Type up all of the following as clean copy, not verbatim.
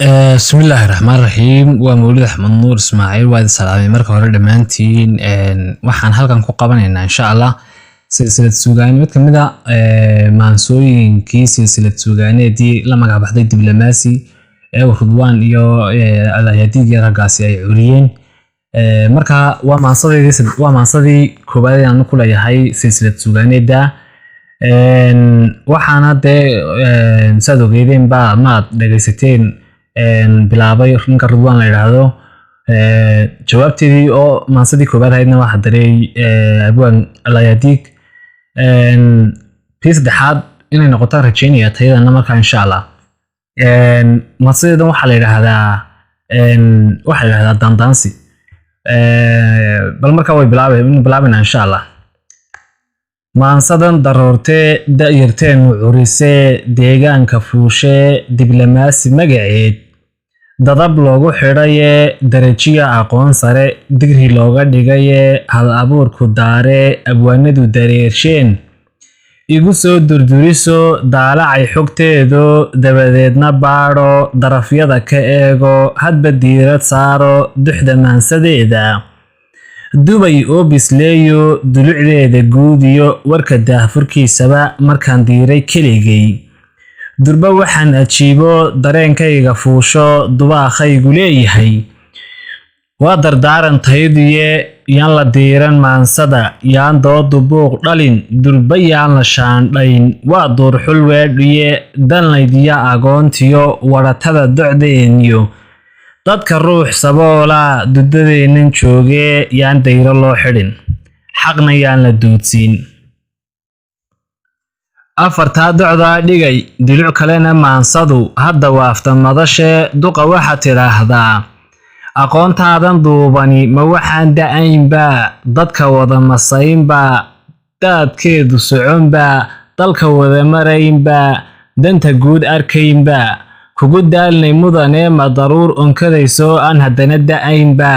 بسم الله الرحمن الرحيم ومولود أحمد نور إسماعيل وادي سلامي marka hore dhamaantiin waxaan halkan ku qabanaynaa insha Allah silsilad suugaan mid kamid ah maansooyinkii silsilad suugaaneedii la magac baxday diblomaasi Ridwaan iyo Al-Yadiig ragaasi ay curiyeen marka waa maansadii koobaad ee aan ku leeyahay silsilad suugaaneeda waxaana sadogeedeen ba maad dhageysateen bilaabay ninka Ridwaan la yiraahdo jawaabteedii oo maansadii koobaad ahaydna waxa dareey abwaan Al-Yadiig saddexaad inay noqoto rajaynaya tayadana marka insha Allah maansadeedan waxa la yiraahdaa dandaansi bal marka way bilaabeen insha Allah maansadan daroortee da'yarteen ucurisee deegaanka fuushee diblomaasi magaceed dadab loogu xidhaye darajiga aqoon sare digri looga dhigaye hal abuurku daare abwaanadu dareersheen igu soo durduriso daalacay xogteedo dabadeedna baadho darafyada ka eego hadba diirad saaro duxda maansadeeda dubay oo bisleeyo dulucdeeda guudiyo warka daahfurkiisaba markaan diiray keligay durba waxaan ajiibo dareenkayga fuusho dubaaqaygu leeyahay waa dardaarantaydii yaan la diiran maansada yaan doodu buuq dhalin durba yaan la shaandhayn waa duurxul weedhiye dalnaydiya agoontiyo waratada docdeeniyo dadka ruux saboola dudadeenan joogee yaan dayro loo xidhin xaqna yaan la duudsiin afartaa docdaa dhigay duluc kalena maansadu hadda waafta madashee duqa waxa tidhaahdaa aqoontaadan duubani ma waxaan da'aynba dadka wada masaynba daadkeedu soconba dalka wada maraynba danta guud arkaynba kugu daalnay mudane ma daruur onkadayso aan haddana da'aynba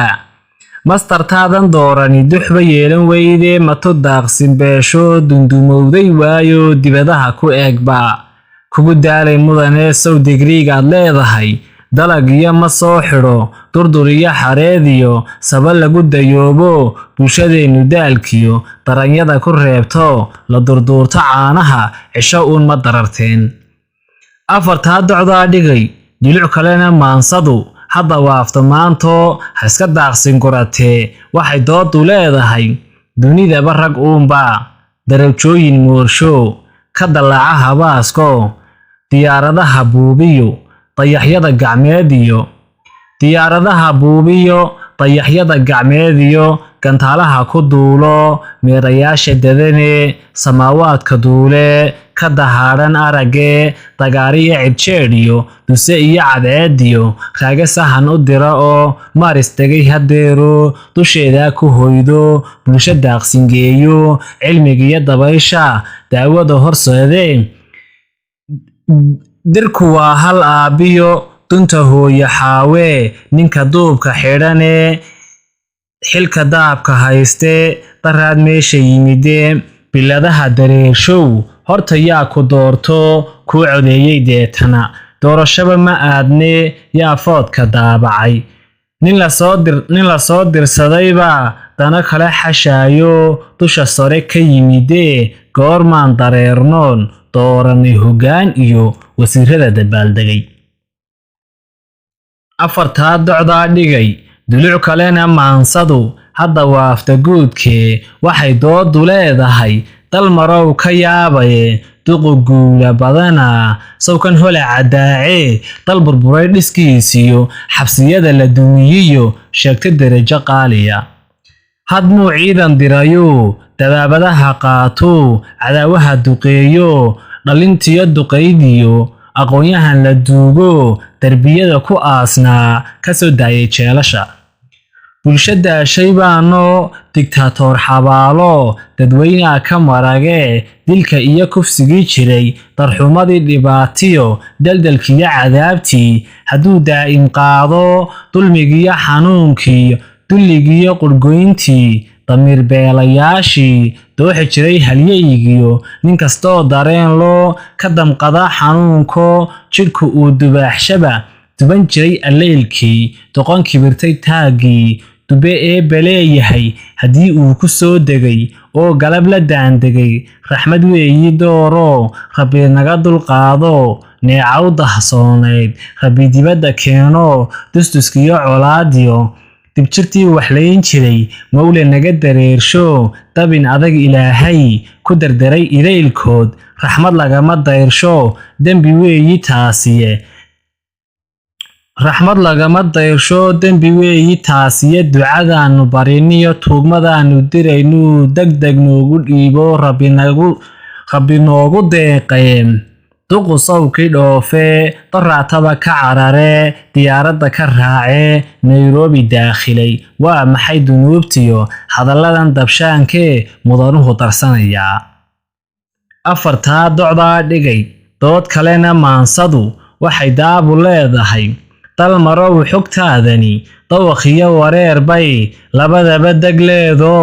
mastartaadan doorani duxba yeelan weyde matu daaqsin beesho dundumowday waayo dibadaha ku eegba kugu daalay mudane sow digriigaad leedahay dalag iyo ma soo xidho durdur iyo xareediyo saba lagu dayoobo bulshadeennu daalkiyo daranyada ku reebto la durduurto caanaha cisho uun ma dararteen afartaa docdaa dhigay duluc kalena maansadu hadda waafta maanto ha iska daaqsin guratee waxay doodu leedahay dunidaba rag uunba darajooyin moorsho ka dallaaca habaasko diyaaradaha buubiyo dayaxyada gacmeediyo gantaalaha ku duulo meerayaasha dadane samaawaadka duule ka dahaadhan aragge dagaariyo cibjeedhiyo duse iyo cadceediyo raaga sahan u dira oo maaris tegay hadeero dusheedaa ku hoydo bulsho daaqsingeeyo cilmigiyo dabaysha daawada horseedee dirku waa hal aabiyo dunta hooyo xaawee ninka duubka xidhane xilka daabka hayste daraad meesha yimidee biladaha dareershow horta yaa ku doorto kuu codeeyey deetana doorashaba ma aadne yaa foodka daabacay nin la soo dirsadayba dana kale xashaayo dusha sare ka yimidee goormaan dareernoon dooranay hoggaan iyo wasiirada dabaaldegay afartaa docdaa dhigay duluc kalena maansadu hadda waafta guudkee waxay doodu leedahay dal marow ka yaabaye duqu guula badana sawkan hola cadaacee dal burburay dhiskiisiyo xabsiyada la dumiyiyo sheegta darajo qaaliya hadmuu ciidan dirayo dabaabadaha qaato cadaawaha duqeeyo dhalintiyo duqaydiyo aqoonyahan la duugo darbiyada ku aasnaa ka soo daayay jeelasha bulshada shaybaano dictator xabaalo dadweynaha ka marage dilka iyo kufsigii jiray darxumadii dhibaatiyo daldalkiyo cadaabtii hadduu daa'im qaado dulmigiyo xanuunkii dulligiyo qurgoyntii damiir beelayaashii dooxi jiray halyeygiyo nin kastoo dareen loo ka damqada xanuunko jidhku uu dubaaxshaba tuban jiray alleelkii doqon kibirtay taagii dube eebaleeyahay haddii uu ku soo degay oo galab la daandegay raxmad weeyi dooro rabbi naga dulqaado neecaw dahsoonayd rabbi dibadda keeno dustuskiyo colaadiyo dibjirtii waxlayn jiray mawle naga dareersho dabin adag ilaahay ku dardaray ilaylkood raxmad lagama dayrsho dembi weeyi taasiye raxmad lagama dayrsho dembi weeyi taasiye ducadaannu bariniyo tuugmadaannu diraynu degdeg noogu dhiibo rabbi noogu deeqeen duqu sawkii dhoofe daraatada ka carare diyaaradda ka raace Nairobi daakhilay waa maxay dunuubtiyo hadalladan dabshaankee mudanuhu darsanaya afartaa docdaa dhigay dood kalena maansadu waxay daabu leedahay dal marow xogtaadani dawakhiyo wareer bay labadaba degleedo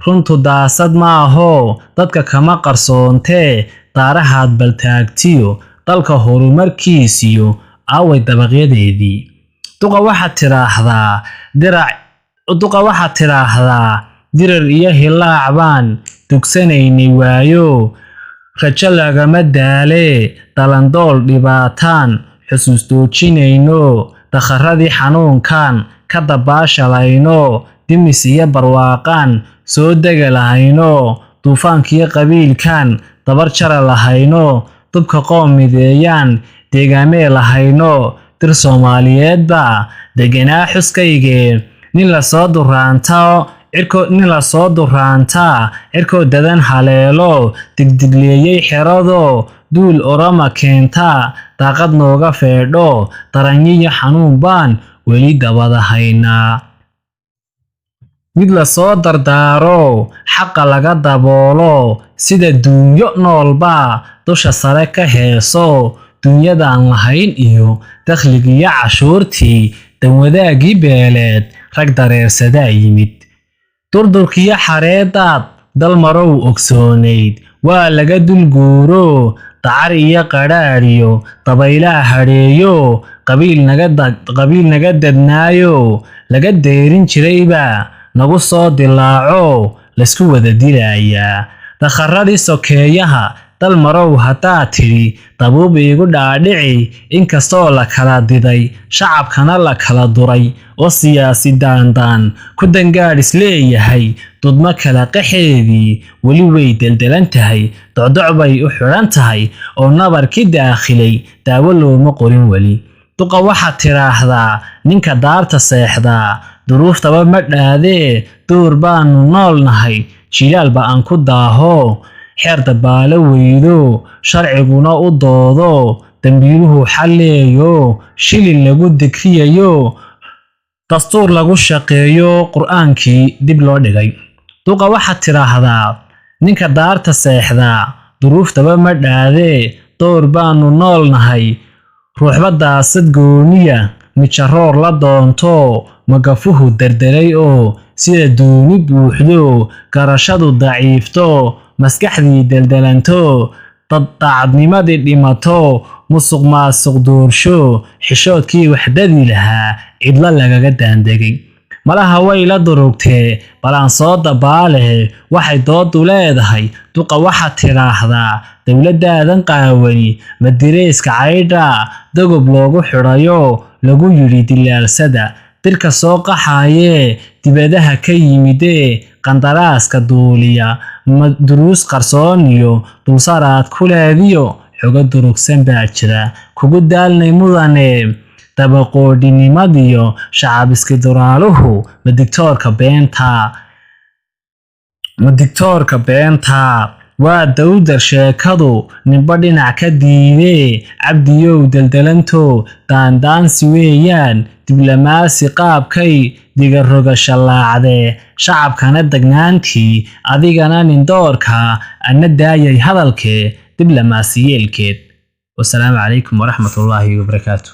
runtu daasad maaho dadka kama qarsoontee daarahaad baltaagtiyo dalka horumarkiisiyo aaway dabaqyadeedii duqa waxaad tiraahdaa dirar iyo hilaac baan dugsanaynay waayo rajo lagama daale dalandool dhibaataan xusuus doojinayno dakharadii xanuunkan ka dabaashalayno dimis iyo barwaaqaan soo dega lahayno duufaankiyo qabiilkan dabar jara lahayno dubka qoom mideeyaan deegaamee lahayno dir Soomaaliyeedba deganaa xuskaygee nin la soo duraanta cirko dadan haleelo digdigleeyay xerado duul orama keenta daaqad nooga feedho daranyiyo xanuun baan weli dabada haynaa mid la soo dardaaro xaqa laga daboolo sida duunyo noolba dusha sare ka heeso dunyadaan lahayn iyo dakhligiyo cashuurtii danwadaagii beeleed rag dareersadaa yimid durdurkiyo xareedaad dal marow ogsoonayd waa laga dulguuro dacar iyo qadhaadhiyo dabaylaa hadheeyo qabiil naga dadnaayo laga deerin jirayba nagu soo dilaaco laysku wada dilayaa dakharadii sokeeyaha dal marow haddaa tidhi dabuub iigu dhaadhici inkastoo la kala diday shacabkana la kala duray oo siyaasi daandaan ku dangaadhis leeyahay dudmo kala qaxeedii weli way deldelan tahay docdoc bay u xidhan tahay oo nabarkii daakhilay daawo looma qorin weli duqa waxaad tiraahdaa ninka daarta seexdaa duruuftaba ma dhaadee duur baanu nool nahay jilaalba aan ku daaho xeer dabaalo weydo sharciguna u doodo dambiiluhu xalleeyo shilin lagu dikriyayo dastuur lagu shaqeeyo qur'aankii dib loo dhigay duqa waxaad tiraahdaa ninka daarta seexdaa duruuftaba ma dhaadee door baanu nool nahay ruuxba daasad gooniya mijaroor la doonto magafuhu derderay oo sida duuni buuxdo garashadu daciifto maskaxdii deldelanto daacadnimadii dhimato musuq maasuq doorsho xishoodkii waxdadii lahaa cidlo lagaga daandegay malaha way la durugtee balaan soo dabaale waxay doodu leedahay duqa waxaad tiraahdaa dowladaadan qaawani madireyska caydha dagob loogu xidhayo lagu yidhi dilaalsada dirka soo qaxaayee dibadaha ka yimidee qandaraaska duuliya duruus qarsoon iyo dulsaraad ku leediyo xogo durugsan baa jira kugu daalnay mudane dabaqoodhinimadiyo shacabiski duraaluhu ma digtoorka beenta waa dawdar sheekadu ninba dhinac ka diidee cabdiyow deldelanto daandaansi weeyaan diblomaasi qaabkay digaroga shallaacdee shacabkana degnaantii adigana nindoorka ana daayay hadalkee diblomaasiyeelkeed wasalaamu calaykum waraxmatullaahi wabarakaatu